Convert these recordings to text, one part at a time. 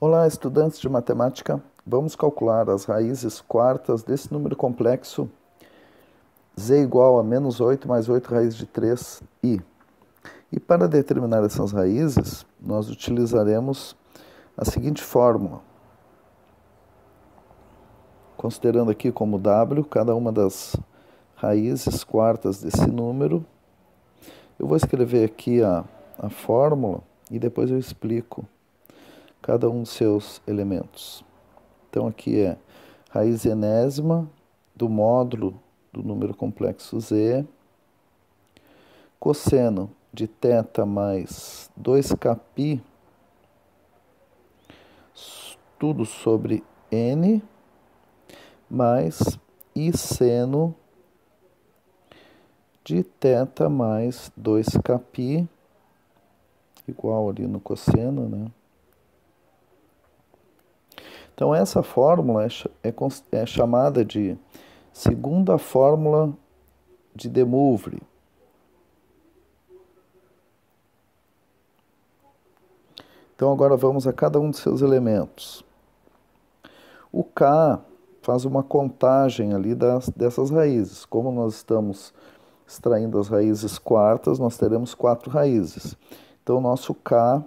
Olá, estudantes de matemática. Vamos calcular as raízes quartas desse número complexo z igual a menos 8 mais 8 raiz de 3i. E para determinar essas raízes, nós utilizaremos a seguinte fórmula. Considerando aqui como w cada uma das raízes quartas desse número, eu vou escrever aqui a fórmula e depois eu explico cada um dos seus elementos. Então aqui é raiz enésima do módulo do número complexo z, cosseno de θ mais 2kπ, tudo sobre n, mais i seno de θ mais 2kπ, igual ali no cosseno, né? Então, essa fórmula é chamada de segunda fórmula de De Moivre. Então, agora vamos a cada um dos seus elementos. O K faz uma contagem ali dessas raízes. Como nós estamos extraindo as raízes quartas, nós teremos 4 raízes. Então, o nosso K,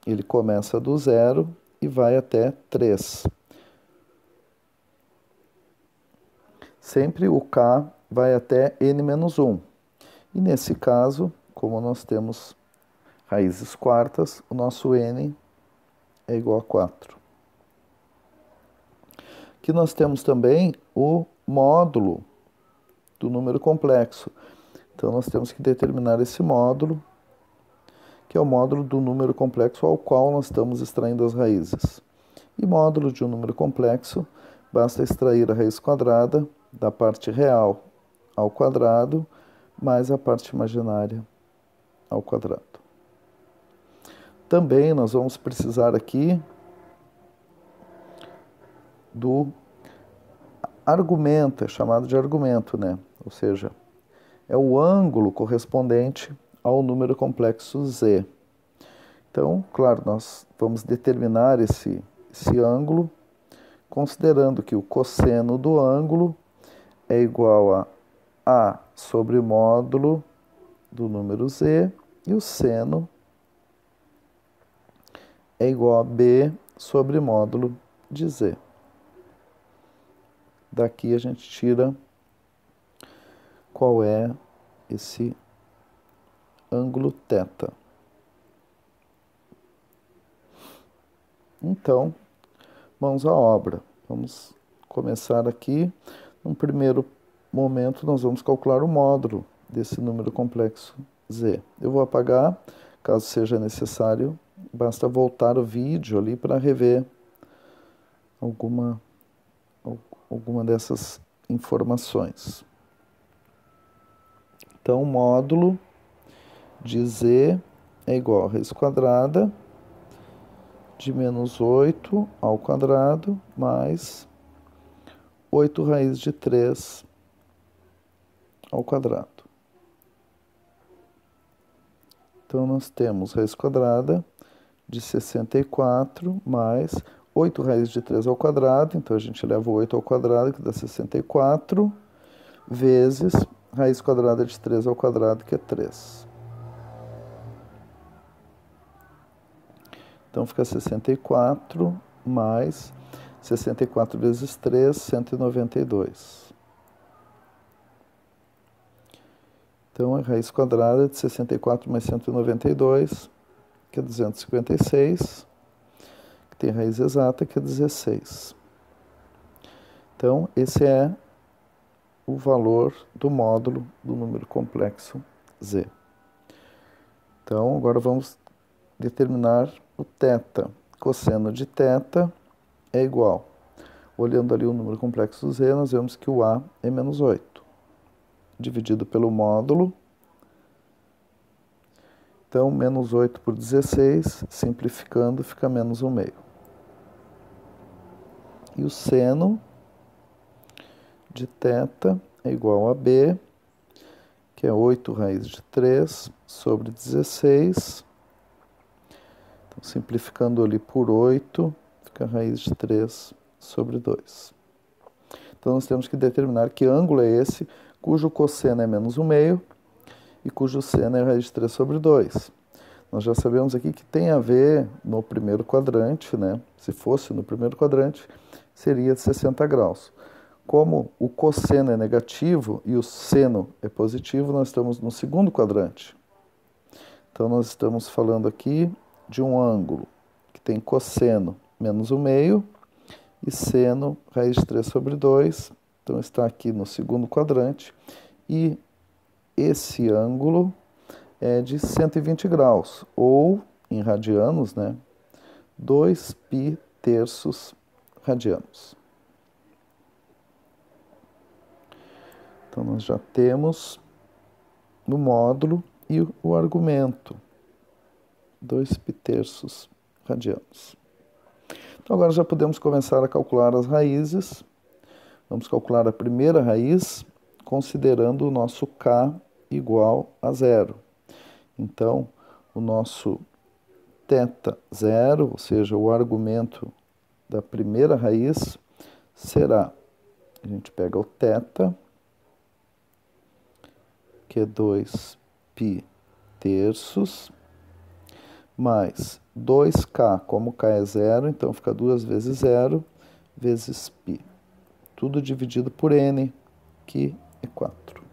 ele começa do 0 e vai até 3. Sempre o K vai até n-1. E nesse caso, como nós temos raízes quartas, o nosso n é igual a 4. Aqui nós temos também o módulo do número complexo. Então, nós temos que determinar esse módulo, que é o módulo do número complexo ao qual nós estamos extraindo as raízes. E módulo de um número complexo, basta extrair a raiz quadrada da parte real ao quadrado, mais a parte imaginária ao quadrado. Também nós vamos precisar aqui do argumento, é chamado de argumento, né? Ou seja, é o ângulo correspondente ao número complexo z. Então, claro, nós vamos determinar esse ângulo considerando que o cosseno do ângulo é igual a sobre módulo do número z e o seno é igual a b sobre módulo de z. Daqui a gente tira qual é esse ângulo θ. Então, mãos à obra. Vamos começar aqui. No primeiro momento, nós vamos calcular o módulo desse número complexo z. Eu vou apagar, caso seja necessário, basta voltar o vídeo ali para rever alguma dessas informações. Então, o módulo de z é igual a raiz quadrada de menos 8 ao quadrado mais 8 raiz de 3 ao quadrado. Então, nós temos raiz quadrada de 64 mais 8 raiz de 3 ao quadrado. Então, a gente leva o 8 ao quadrado, que dá 64, vezes raiz quadrada de 3 ao quadrado, que é 3. Então, fica 64 mais 64 vezes 3, 192. Então, a raiz quadrada de 64 mais 192, que é 256, que tem raiz exata, que é 16. Então, esse é o valor do módulo do número complexo z. Então, agora vamos determinar o θ. Cosseno de θ é igual. Olhando ali o número complexo z, nós vemos que o A é menos 8. Dividido pelo módulo. Então, menos 8 por 16, simplificando, fica menos 1/2. E o seno de θ é igual a B, que é 8 raiz de 3 sobre 16. Então, simplificando ali por 8, fica a raiz de 3 sobre 2. Então, nós temos que determinar que ângulo é esse, cujo cosseno é menos 1/2 e cujo seno é a raiz de 3 sobre 2. Nós já sabemos aqui que tem a ver no primeiro quadrante, né? Se fosse no primeiro quadrante, seria de 60 graus. Como o cosseno é negativo e o seno é positivo, nós estamos no segundo quadrante. Então, nós estamos falando aqui de um ângulo que tem cosseno menos 1/2 e seno raiz de 3 sobre 2. Então, está aqui no segundo quadrante. E esse ângulo é de 120 graus, ou, em radianos, né, 2π terços radianos. Então, nós já temos no módulo e o argumento, 2π terços radianos. Então, agora já podemos começar a calcular as raízes. Vamos calcular a primeira raiz, considerando o nosso k igual a 0. Então, o nosso θ0, ou seja, o argumento da primeira raiz, será, a gente pega o θ, que é 2π terços, mais 2k, como k é 0, então fica 2 vezes 0, vezes π. Tudo dividido por n, que é 4.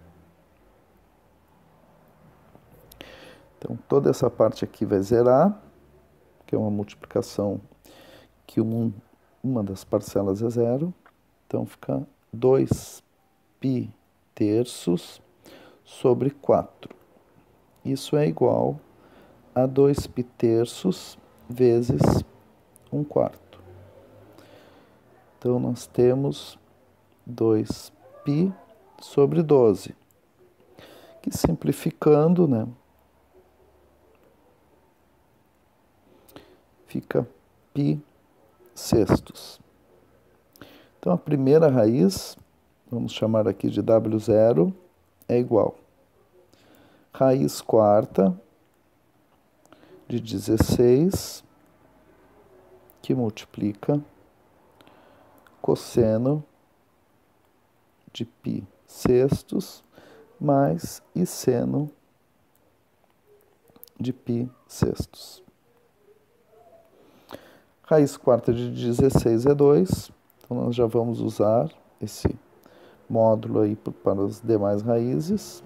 Então, toda essa parte aqui vai zerar, que é uma multiplicação que uma das parcelas é 0. Então, fica 2π terços sobre 4. Isso é igual a 2π terços vezes 1/4. Então, nós temos 2π sobre 12, que simplificando, né, fica π sextos. Então, a primeira raiz, vamos chamar aqui de W0, é igual a raiz quarta de 16, que multiplica cosseno de π sextos mais e seno de π sextos. Raiz quarta de 16 é 2, então nós já vamos usar esse módulo aí para as demais raízes.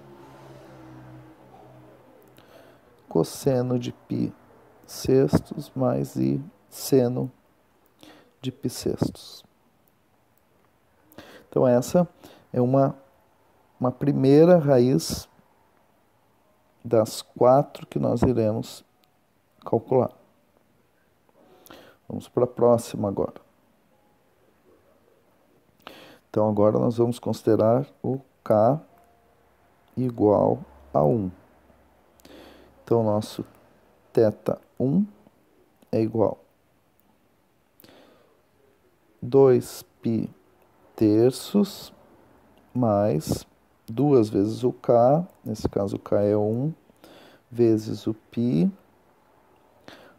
Cosseno de π sextos mais e seno de π sextos. Então, essa é uma primeira raiz das 4 que nós iremos calcular. Vamos para a próxima agora. Então, agora nós vamos considerar o k igual a 1. Então, nosso θ1 é igual a 2π terços mais 2 vezes o k, nesse caso o k é 1, vezes o π.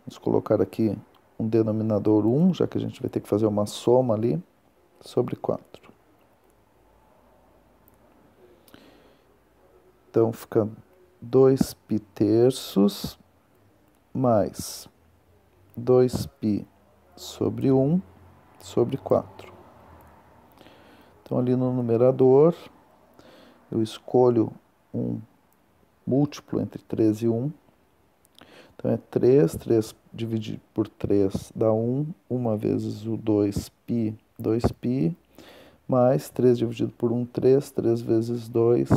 Vamos colocar aqui um denominador 1, já que a gente vai ter que fazer uma soma ali, sobre 4. Então, fica 2π terços mais 2π sobre 1 sobre 4. Então, ali no numerador, eu escolho um múltiplo entre 3 e 1. Então, é 3, 3 dividido por 3 dá 1, 1 vezes o 2π, 2π, mais 3 dividido por 1, 3, 3 vezes 2,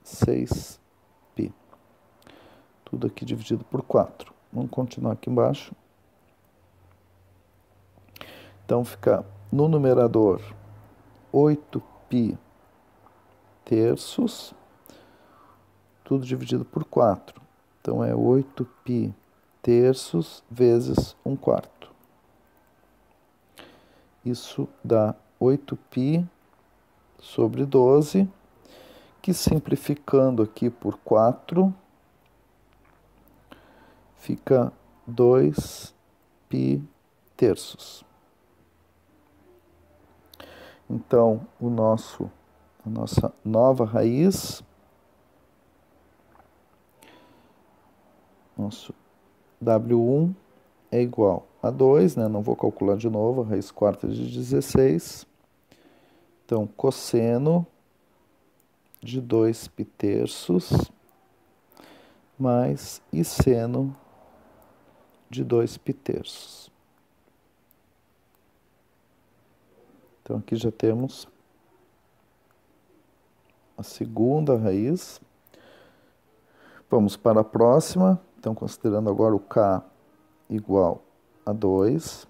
6π. Tudo aqui dividido por 4. Vamos continuar aqui embaixo. Então, fica no numerador 8π terços, tudo dividido por 4. Então, é 8π terços vezes 1/4. Isso dá 8π sobre 12, que simplificando aqui por 4, fica 2 π terços. Então, a nossa nova raiz, nosso W1 é igual a 2, né? Não vou calcular de novo, a raiz quarta de 16. Então, cosseno de 2π terços mais e seno de 2π terços. Então, aqui já temos a segunda raiz. Vamos para a próxima. Então, considerando agora o K igual a 2.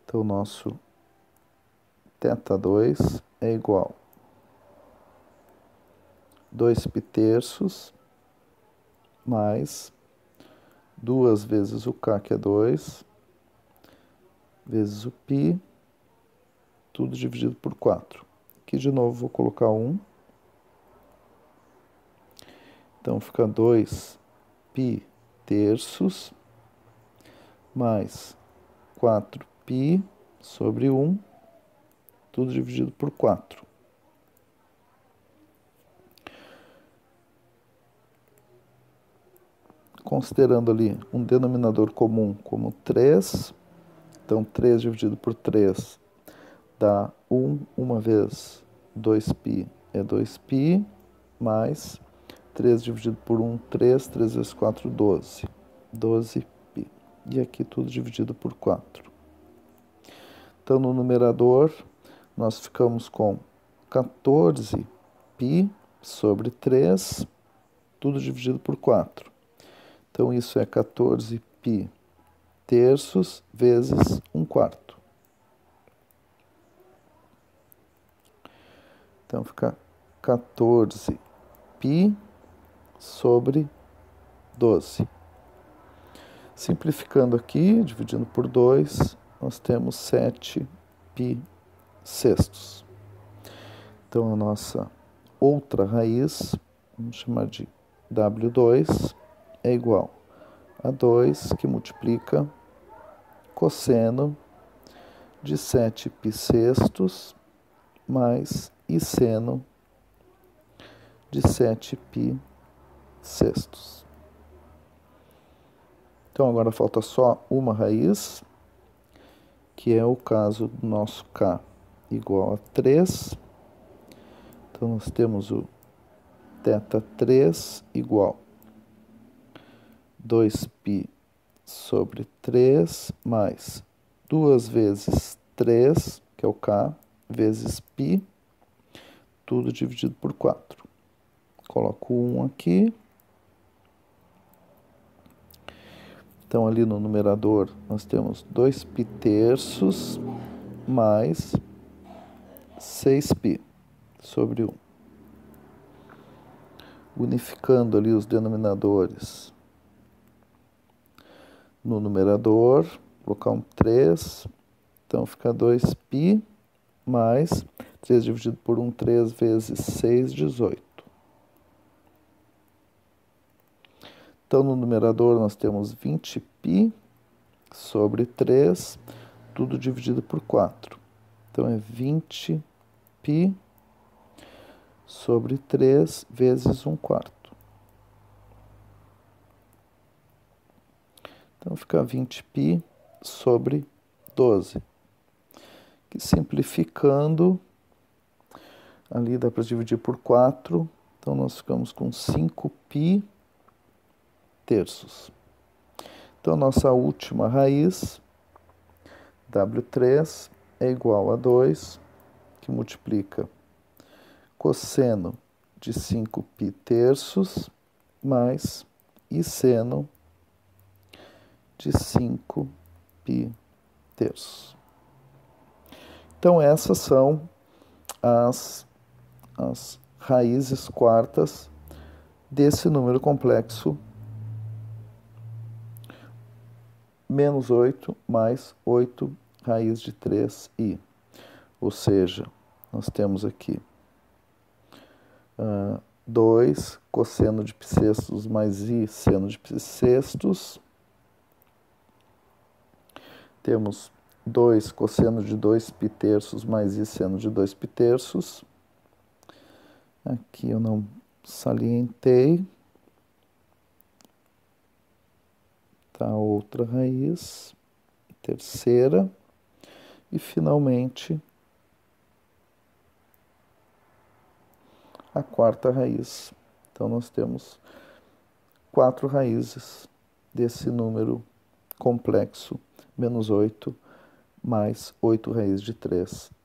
Então, o nosso θ2 é igual a 2π terços mais 2 vezes o K, que é 2, vezes o π, tudo dividido por 4. Aqui de novo vou colocar 1. Então fica 2π terços mais 4π sobre 1, tudo dividido por 4. Considerando ali um denominador comum como 3, então 3 dividido por 3 dá 1, uma vez 2π é 2π, mais 3 dividido por 1, 3, 3 vezes 4, 12. 12π. E aqui tudo dividido por 4. Então, no numerador, nós ficamos com 14π sobre 3, tudo dividido por 4. Então, isso é 14π terços vezes 1/4. Então, fica 14π sobre 12. Simplificando aqui, dividindo por 2, nós temos 7π sextos. Então, a nossa outra raiz, vamos chamar de W2, é igual a 2 que multiplica cosseno de 7π sextos mais e seno de 7π sextos. Então, agora falta só uma raiz, que é o caso do nosso K igual a 3. Então, nós temos o θ3 igual 2π sobre 3 mais 2 vezes 3, que é o K, vezes π, tudo dividido por 4. Coloco 1 aqui. Então, ali no numerador, nós temos 2π terços mais 6π sobre 1. Unificando ali os denominadores no numerador, colocar um 3, então fica 2π mais 3 dividido por 1, 3 vezes 6, 18. Então, no numerador, nós temos 20π sobre 3, tudo dividido por 4. Então, é 20π sobre 3 vezes 1/4. Então, fica 20π sobre 12. Que simplificando, ali dá para dividir por 4. Então, nós ficamos com 5π terços. Então, nossa última raiz, W3, é igual a 2, que multiplica cosseno de 5π terços mais e seno de 5π terços. Então, essas são as raízes quartas desse número complexo menos 8 mais 8 raiz de 3i. Ou seja, nós temos aqui 2 cosseno de π sextos mais i seno de π sextos temos 2 cosseno de 2π mais I seno de 2π. Aqui eu não salientei. Tá, outra raiz, terceira. E, finalmente, a quarta raiz. Então, nós temos 4 raízes desse número complexo, menos 8, mais 8 raízes de 3